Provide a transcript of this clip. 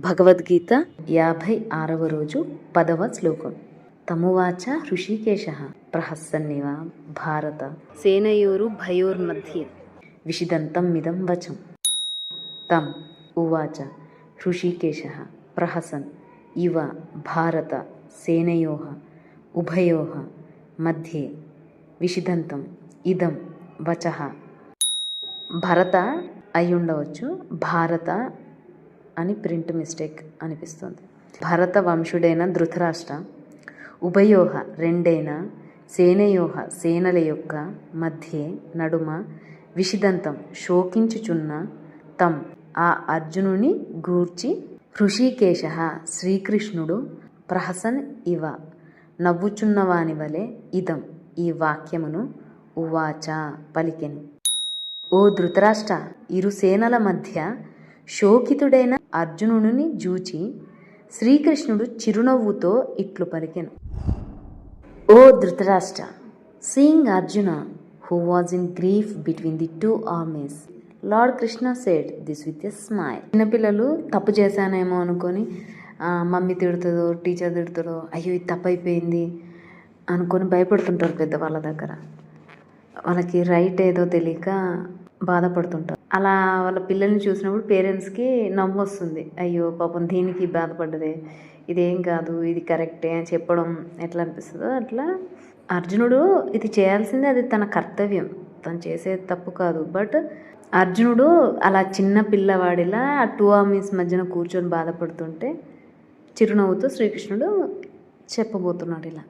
భగవద్గీత 56వ రోజు 10వ శ్లోకం. తమువాచ హృషీకేశః ప్రహసన్నివ భారత సేనయోరు భయోర్మధ్యే విషిదంతం మిదం వచం. తం ఉవాచ హృషీకేశః ప్రహసన్ ఇవ భారత సేనయోః ఉభయోః మధ్యే విషిదంతం ఇదం వచః. భరత అయి ఉండవచ్చు, భారత అని ప్రింట్ మిస్టేక్ అనిపిస్తుంది. భరత వంశుడైన ధృతరాష్ట్ర ఉభయోహ రెండైన సేనయోహ సేనల యొక్క మధ్యే నడుమ విషిదంతం శోకించుచున్న తం ఆ అర్జునుని గూర్చి హృషీకేశ శ్రీకృష్ణుడు ప్రహసన్ ఇవ నవ్వుచున్నవాని వలె ఇదం ఈ వాక్యమును ఉవాచ పలికెను. ఓ ధృతరాష్ట్ర, ఇరు సేనల మధ్య శోకితుడైన అర్జునుని జూచి శ్రీకృష్ణుడు చిరునవ్వుతో ఇట్లు పలికెను. ఓ Dhritarashtra, seeing Arjuna who was in grief between the two armies, Lord Krishna said this with a smile. చిన్నపిల్లలు తప్పు చేశానేమో అనుకొని మమ్మీ తిడుతుందో టీచర్ తిడుతుందో అయ్యో ఇది తప్పు అయిపోయింది అనుకొని భయపడుతుంటారు పెద్దవాళ్ళ దగ్గర. వాళ్ళకి రైట్ ఏదో తెలియక బాధపడుతుంటారు. అలా వాళ్ళ పిల్లల్ని చూసినప్పుడు పేరెంట్స్కి నవ్వు వస్తుంది. అయ్యో పాపం దీనికి బాధపడ్డదే, ఇదేం కాదు ఇది కరెక్టే అని చెప్పడం ఎట్లా అనిపిస్తుందో అట్లా అర్జునుడు ఇది చేయాల్సిందే, అది తన కర్తవ్యం, తను చేసే తప్పు కాదు. బట్ అర్జునుడు అలా చిన్న పిల్లవాడిలా ఆ టూ ఆర్మీస్ మధ్యన కూర్చొని బాధపడుతుంటే చిరునవ్వుతో శ్రీకృష్ణుడు చెప్పబోతున్నాడు ఇలా.